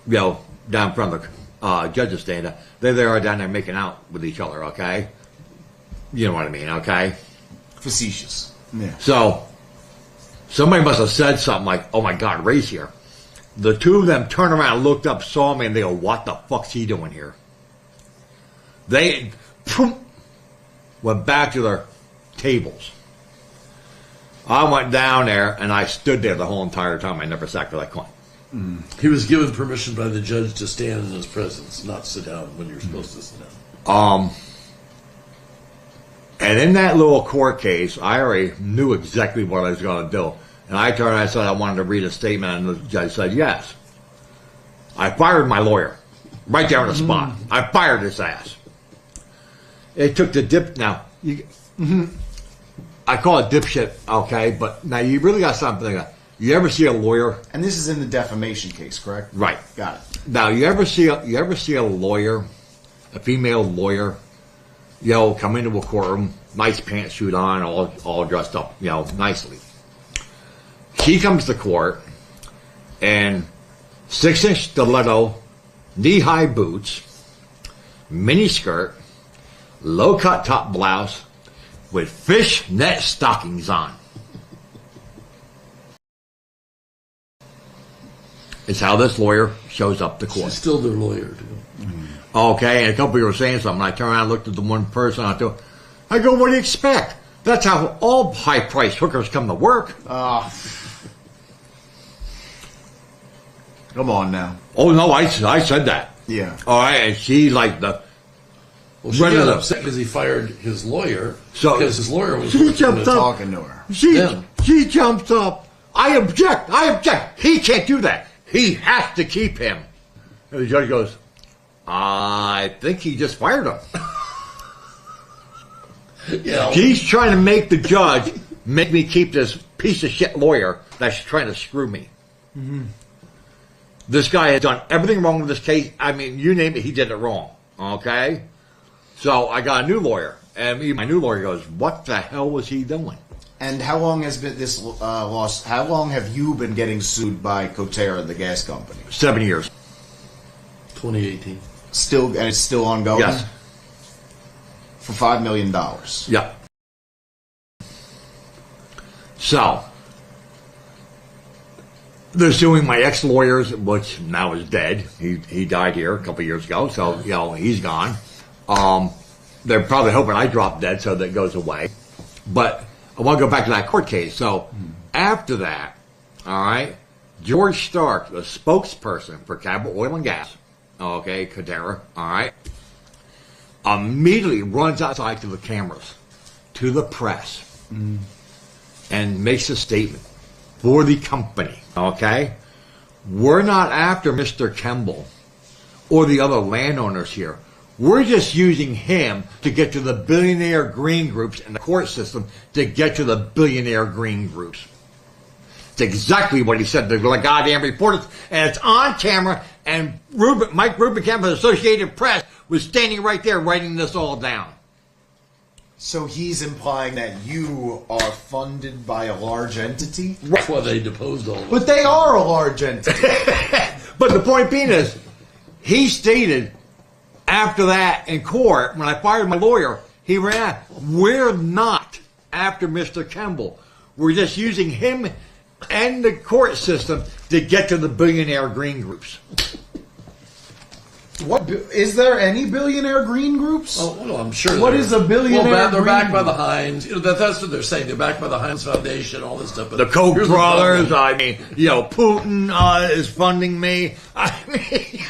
the, down in front of the judges stand. They are down there making out with each other. Okay, you know what I mean. Okay, Facetious. Yeah. so somebody must have said something like, "Oh my God, Ray's here." The two of them turned around, looked up, saw me, and they go, "What the fuck's he doing here?" They went back to their tables. I went down there, and I stood there the whole entire time. I never sat because I couldn't. He was given permission by the judge to stand in his presence, not sit down when you're supposed to sit down. And in that little court case, I already knew exactly what I was going to do. And I turned and I said I wanted to read a statement, and the judge said yes. I fired my lawyer right there on the spot. I fired his ass. It took the dip. Now, I call it dipshit, okay? But now you really got something. You ever see a lawyer? And this is in the defamation case, correct? Right. Got it. Now, you ever see a lawyer, a female lawyer, come into a courtroom, nice pantsuit on, all dressed up, nicely. She comes to court in 6-inch stiletto, knee-high boots, mini skirt, low-cut top blouse, with fishnet stockings on. It's how this lawyer shows up to court. She's still their lawyer, too. Okay, and a couple people were saying something. I turned around and looked at the one person. I go, what do you expect? That's how all high-priced hookers come to work. Come on now. Oh, no, I said that. Yeah. All right, and she like the... Well, she got upset because he fired his lawyer. So because his lawyer was she jumped up, talking to her. She jumps up. I object. He can't do that. He has to keep him. And the judge goes, I think he just fired him. Yeah. She's trying to make the judge make me keep this piece of shit lawyer that's trying to screw me. Mm-hmm. This guy has done everything wrong with this case. I mean, you name it, he did it wrong. Okay? So I got a new lawyer. And my new lawyer goes, what the hell was he doing? And how long has been this loss? How long have you been getting sued by Coterra, the gas company? 7 years. 2018. Still, and it's still ongoing? Yes. For $5 million. Yeah. So, they're suing my ex-lawyers, which now is dead. He died here a couple years ago, so, he's gone. They're probably hoping I drop dead so that it goes away. But I want to go back to that court case. So, after that, all right, George Stark, the spokesperson for Cabot Oil and Gas, okay, Coterra, all right, immediately runs outside to the cameras, to the press, and makes a statement for the company, okay? We're not after Mr. Kemble or the other landowners here. We're just using him to get to the billionaire green groups and the court system to get to the billionaire green groups. It's exactly what he said to the goddamn reporters, and it's on camera, and Mike Rubinkamp of the Associated Press was standing right there writing this all down. So he's implying that you are funded by a large entity? That's why they deposed all of them. But they are a large entity. But the point being is, he stated after that in court, when I fired my lawyer, he ran, we're not after Mr. Kemble. We're just using him and the court system to get to the billionaire green groups. What is there any billionaire green groups? Oh, well, I'm sure. What is a billionaire? Well, they're green backed by group? the Heinz. That's what they're saying. They're backed by the Heinz Foundation, all this stuff. But The Koch here's brothers. the I mean, Putin is funding me. I mean,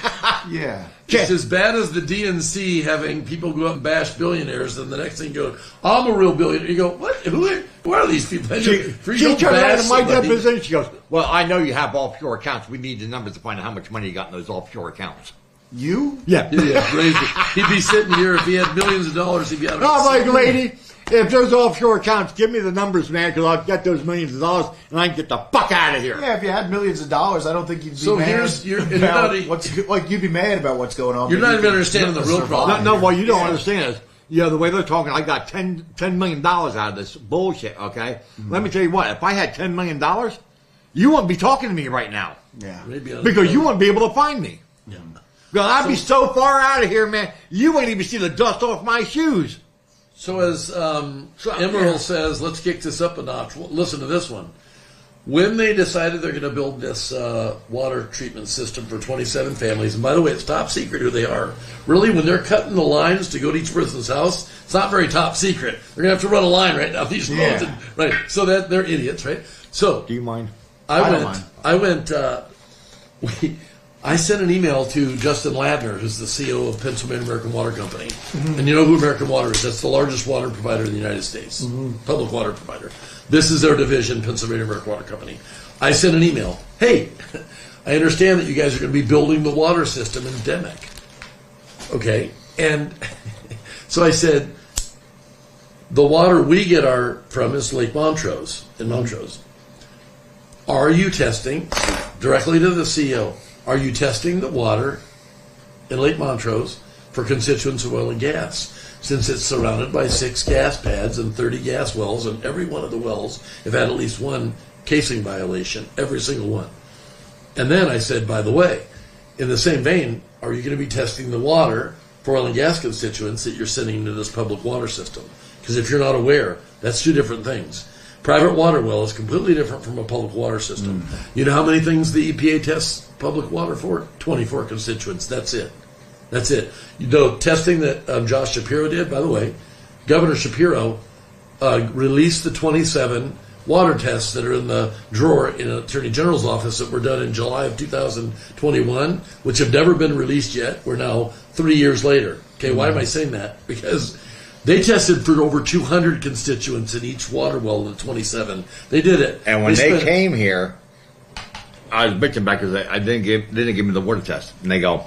Yeah. It's as bad as the DNC having people go up and bash billionaires, and the next thing you go, I'm a real billionaire. You go, what? Who are these people? she don't turned around bash to my somebody. deposition. She goes, well, I know you have offshore accounts. We need the numbers to find out how much money you got in those offshore accounts. You? Yeah. Yeah, crazy. He'd be sitting here if he had millions of dollars. He'd be out of I'm like, lady, if there's offshore accounts, give me the numbers, man, because I'll get those millions of dollars and I can get the fuck out of here. Yeah, if you had millions of dollars, I don't think you'd be So mad you're about not- what's like. You'd be mad about what's going on. You're but not you even could understanding the real survive. problem. No, what you don't understand is, the way they're talking, I got $10 million out of this bullshit, okay? Let me tell you what, if I had $10 million, you wouldn't be talking to me right now. Yeah. Maybe Because you wouldn't be able to find me. Yeah. Because I'd be so far out of here, man, you wouldn't even see the dust off my shoes. So as Emerald says, let's kick this up a notch. Listen to this one. When they decided they're going to build this water treatment system for 27 families, and by the way, it's top secret who they are. Really, when they're cutting the lines to go to each person's house, it's not very top secret. They're going to have to run a line right now these roads, right? So that they're idiots, right? So Do you mind? I sent an email to Justin Ladner, who's the CEO of Pennsylvania American Water Company. And you know who American Water is? That's the largest water provider in the United States, public water provider. This is their division, Pennsylvania American Water Company. I sent an email. Hey, I understand that you guys are going to be building the water system in Dimock. Okay. And so I said, the water we get from is Lake Montrose, in Montrose. Are you testing, directly to the CEO, are you testing the water in Lake Montrose for constituents of oil and gas? since it's surrounded by 6 gas pads and 30 gas wells, and every one of the wells have had at least one casing violation, every single one. And then I said, by the way, in the same vein, are you going to be testing the water for oil and gas constituents that you're sending into this public water system? Because if you're not aware, that's 2 different things. Private water well is completely different from a public water system. You know how many things the EPA tests public water for? 24 constituents. That's it. That's it. You know, testing that Josh Shapiro did, by the way, Governor Shapiro released the 27 water tests that are in the drawer in an Attorney General's office that were done in July of 2021, which have never been released yet. We're now 3 years later. Okay, why am I saying that? Because they tested for over 200 constituents in each water well in the 27. They did it. And when they came here, I was bitching back because they didn't give me the water test. And they go,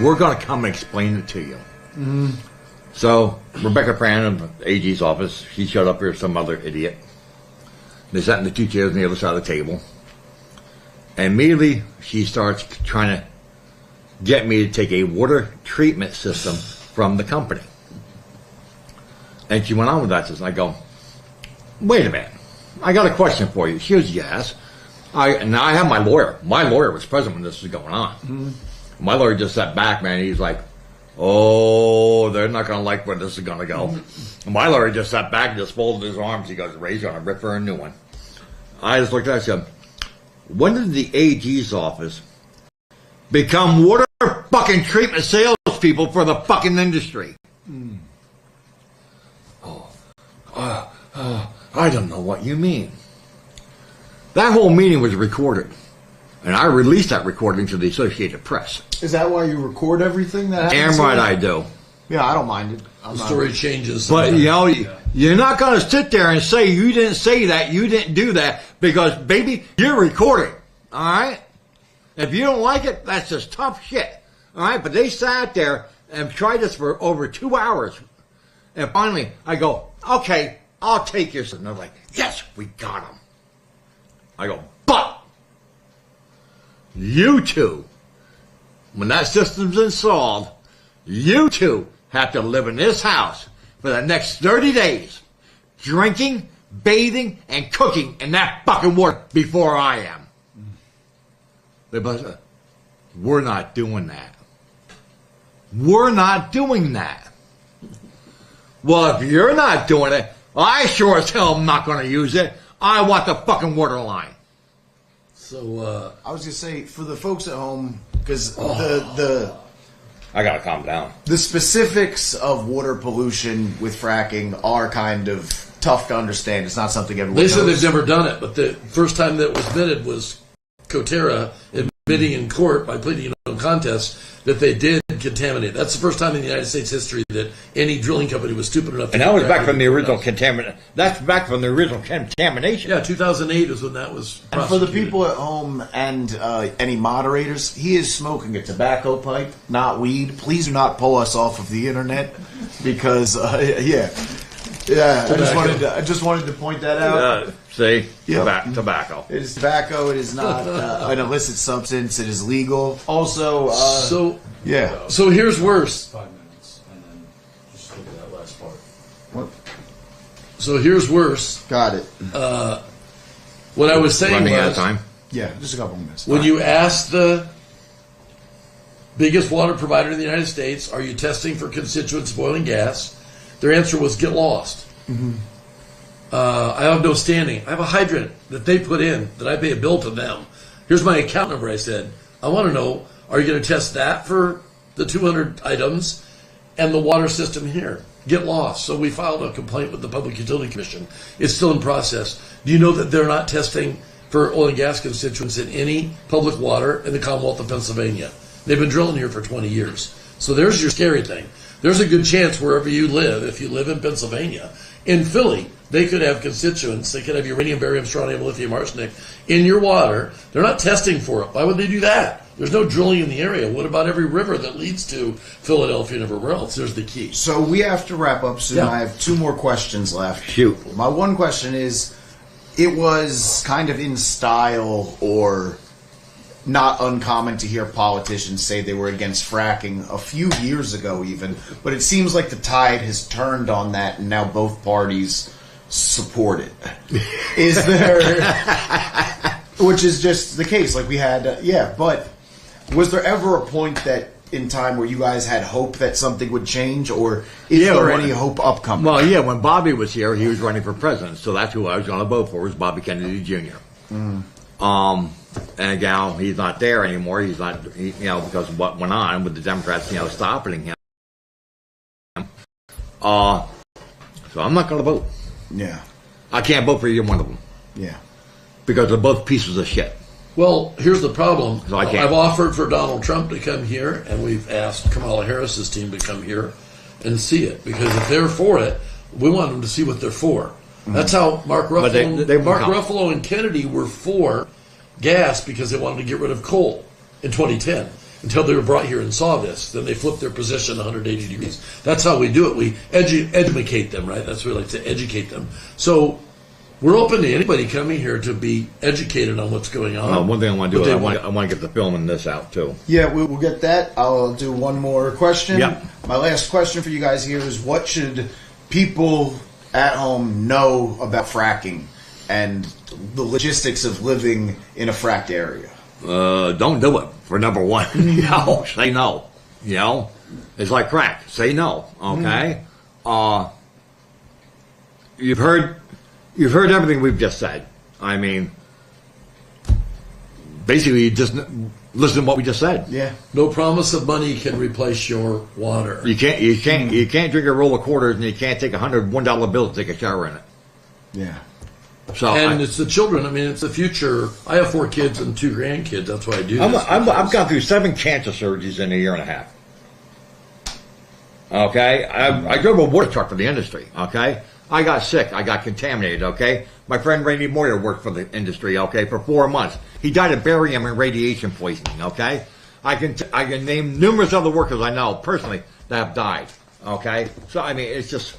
we're going to come and explain it to you. Mm-hmm. So Rebecca Fran of the AG's office, she showed up here with some other idiot. They sat in the 2 chairs on the other side of the table. And immediately she starts trying to get me to take a water treatment system from the company. And she went on with that. And I go, wait a minute. I got a question for you. She goes, yes. Now I have my lawyer. My lawyer was present when this was going on. Mm-hmm. My lawyer just sat back, man. He's like, oh, they're not going to like where this is going to go. Mm-hmm. My lawyer just sat back and just folded his arms. He goes, raise your arm, rip for a new one. I just looked at it and said, when did the AG's office become water fucking treatment salespeople for the fucking industry? Mm. I don't know what you mean. That whole meeting was recorded. And I released that recording to the Associated Press. Is that why you record everything that happens? Damn right I do. Yeah, I don't mind it. The story changes. But, you know, you're not going to sit there and say you didn't say that, you didn't do that, because, baby, you're recording. All right? If you don't like it, that's just tough shit. All right? But they sat there and tried this for over 2 hours. And finally, I go, okay, I'll take your son. And they're like, yes, we got him. I go, but you two, when that system's installed, you two have to live in this house for the next 30 days, drinking, bathing, and cooking in that fucking water before I am. They both said, we're not doing that. We're not doing that. Well, if you're not doing it, I sure as hell am not going to use it. I want the fucking water line. So, I was going to say, for the folks at home, because I got to calm down. The specifics of water pollution with fracking are kind of tough to understand. It's not something everyone knows. They said they've never done it, but the first time that was admitted was Coterra admitting in court by pleading no contest that they did contaminate. That's the first time in the United States history that any drilling company was stupid enough to... And that was back from the original contamination. That's back from the original contamination. Yeah, 2008 is when that was prosecuted. And for the people at home and any moderators, he is smoking a tobacco pipe, not weed. Please do not pull us off of the internet because, yeah, I just wanted to point that out. See? Yeah. Tobacco. It is tobacco. It is not an illicit substance. It is legal. Also, yeah. So here's worse. 5 minutes, and then just look at that last part. What? So here's worse. Got it. What I was saying Running was... out of time? Yeah, just a couple minutes. When you ask the biggest water provider in the United States, are you testing for constituents of oil and gas? Their answer was, get lost. Mm-hmm. I have no standing. I have a hydrant that they put in that I pay a bill to them. Here's my account number, I said. I want to know, are you going to test that for the 200 items and the water system here? Get lost. So we filed a complaint with the Public Utility Commission. It's still in process. Do you know that they're not testing for oil and gas constituents in any public water in the Commonwealth of Pennsylvania? They've been drilling here for 20 years. So there's your scary thing. There's a good chance wherever you live, if you live in Pennsylvania, in Philly, they could have constituents. They could have uranium, barium, strontium, lithium, arsenic in your water. They're not testing for it. Why would they do that? There's no drilling in the area. What about every river that leads to Philadelphia and everywhere else? There's the key. So we have to wrap up soon. Yeah. I have 2 more questions left. Shoot. My one question is, it was kind of in style or not uncommon to hear politicians say they were against fracking a few years ago even, but it seems like the tide has turned on that and now both parties support it. Is there, which is just the case, like we had, but was there ever a point that in time where you guys had hope that something would change, or is there any hope upcoming? Well, yeah, when Bobby was here, he was running for president, so that's who I was going to vote for, was Bobby Kennedy Jr. And now he's not there anymore. He's not, because of what went on with the Democrats, stopping him. So I'm not going to vote. Yeah. I can't vote for either one of them. Yeah. Because they're both pieces of shit. Well, here's the problem. So I can't. I've offered for Donald Trump to come here, and we've asked Kamala Harris's team to come here and see it. Because if they're for it, we want them to see what they're for. That's how Mark Ruffalo and Kennedy were for gas, because they wanted to get rid of coal in 2010 until they were brought here and saw this. Then they flipped their position 180 degrees. That's how we do it. We educate them, right? That's what we like to educate them. So we're open to anybody coming here to be educated on what's going on. One thing I want to do is I want to get the film in this out too. Yeah, we'll get that. I'll do one more question. Yep. My last question for you guys here is, what should people at home know about fracking and the logistics of living in a fracked area? Don't do it, for number one. Say no. It's like crack. Say no. Okay. You've heard everything we've just said. I mean, basically, you just listen to what we just said. Yeah. No promise of money can replace your water. You can't drink a roll of quarters, and you can't take $101 bill to take a shower in it. Yeah. So It's the children. I mean, it's the future. I have 4 kids and 2 grandkids. That's why I do this. I've gone through 7 cancer surgeries in a year and a half. Okay? I drove a water truck for the industry. Okay? I got sick. I got contaminated. Okay? My friend Randy Moyer worked for the industry. Okay? For 4 months. He died of barium and radiation poisoning. Okay? I can name numerous other workers I know personally that have died. Okay? So, I mean, it's just...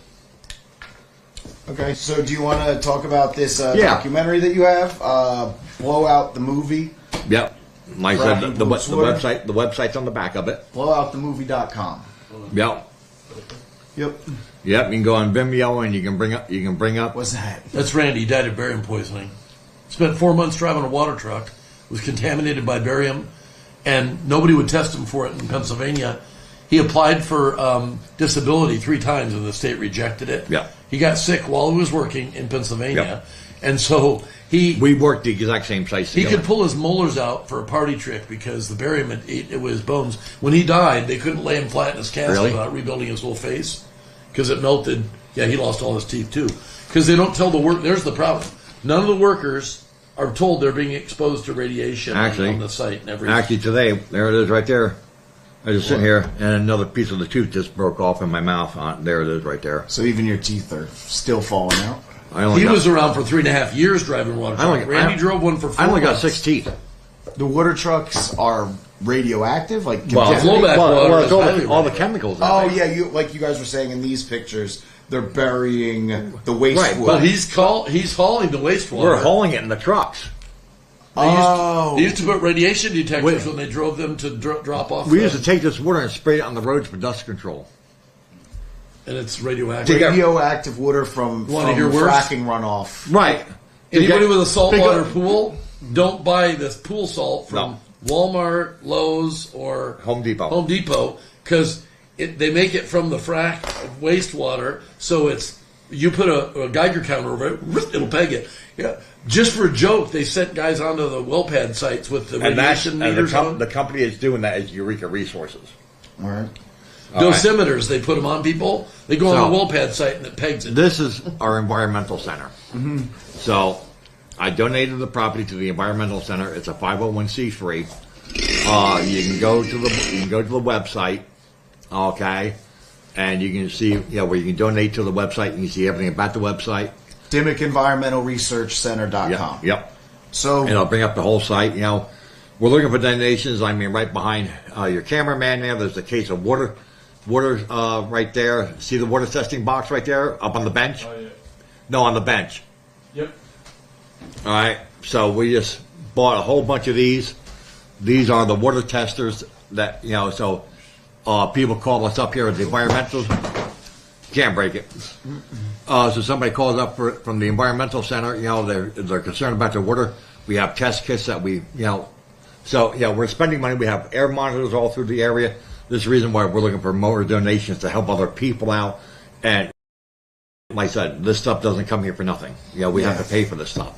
Okay, so do you want to talk about this documentary that you have? Blowout the movie. Yep. Like I said, the website's on the back of it. Blowoutthemovie.com. Yep. Yep. You can go on Vimeo and you can bring up. What's that? That's Randy. He died of barium poisoning. Spent 4 months driving a water truck. Was contaminated by barium, and nobody would test him for it in Pennsylvania. He applied for disability 3 times, and the state rejected it. Yeah. He got sick while he was working in Pennsylvania, and so we worked the exact same place he together. could pull his molars out for a party trick because the barium had eaten his bones. When he died, they couldn't lay him flat in his casket without rebuilding his whole face because it melted. Yeah, he lost all his teeth too. Because they don't tell the work. There's the problem. None of the workers are told they're being exposed to radiation on the site and everything. Actually, today, there it is right there. I was just sitting here, and another piece of the tooth just broke off in my mouth. There it is right there. So even your teeth are still falling out? He was around for 3.5 years driving water truck. Randy drove one for 4 months. I only got 6 teeth. The water trucks are radioactive? Like flowback water is all the chemicals. Oh, yeah, you guys were saying in these pictures, they're burying the wastewater. Right, but he's hauling the wastewater. We're hauling it in the trucks. They used to put radiation detectors when they drove them to drop off. We used to take this water and spray it on the roads for dust control. And it's radioactive. Radioactive water from fracking runoff. Right. Anybody with a saltwater pool, don't buy this pool salt from Walmart, Lowe's, or Home Depot. Because they make it from the frack wastewater, so you put a Geiger counter over it, it'll peg it. Yeah. Just for a joke, they sent guys onto the well pad sites with the radiation meters on. The company that's doing that is Eureka Resources. All right. Dosimeters, they put them on people. They go on the well pad site and it pegs it. This is our environmental center. Mm-hmm. So I donated the property to the environmental center. It's a 501c3. You can go to the website, okay, and you can see where you can donate to the website. You can see everything about the website. DimockEnvironmentalResearchCenter.com. Yep. So, and I'll bring up the whole site. We're looking for donations. I mean, right behind your cameraman there, there's a case of water right there. See the water testing box right there up on the bench? Oh, yeah. No, on the bench. Yep. All right. So we just bought a whole bunch of these. these are the water testers that, so people call us up here at the environmental. Can't break it. So somebody calls up from the environmental center, they're concerned about their water. We have test kits that we're spending money. We have air monitors all through the area. This is the reason why we're looking for more donations to help other people out. And like I said, this stuff doesn't come here for nothing. We have to pay for this stuff.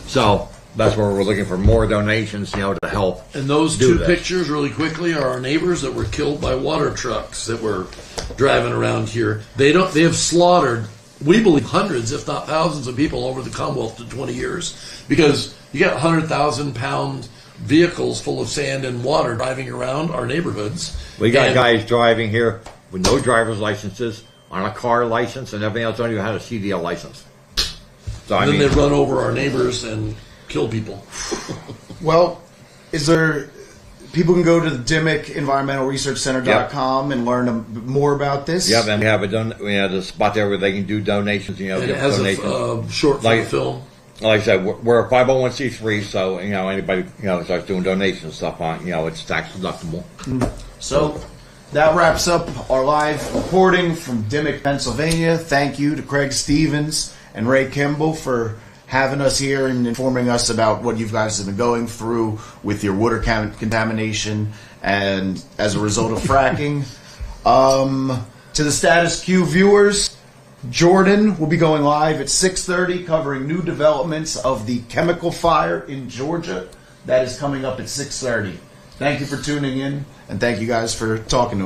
So that's where we're looking for more donations, to help. And those do two this. pictures, really quickly, are our neighbors that were killed by water trucks that were driving around here. They have slaughtered, we believe, hundreds, if not thousands, of people over the Commonwealth in 20 years, because you got 100,000-pound vehicles full of sand and water driving around our neighborhoods. We got guys driving here with no driver's licenses, on a car license, and everything else. Don't even have a CDL license. So And then they run over our neighbors and kill people. Well, is there people can go to the Dimock EnvironmentalResearchCenter.com and learn more about this? Yep, and we have a spot there where they can do donations. And it give has donations. a short film. Like I said, we're a 501c3, so anybody starts doing donations stuff on it's tax deductible. So that wraps up our live reporting from Dimock, Pennsylvania. Thank you to Craig Stevens and Ray Kimball for having us here and informing us about what you guys have been going through with your water contamination and as a result of fracking. To the Status Coup viewers, Jordan will be going live at 6:30 covering new developments of the chemical fire in Georgia. That is coming up at 6:30. Thank you for tuning in, and thank you guys for talking to us.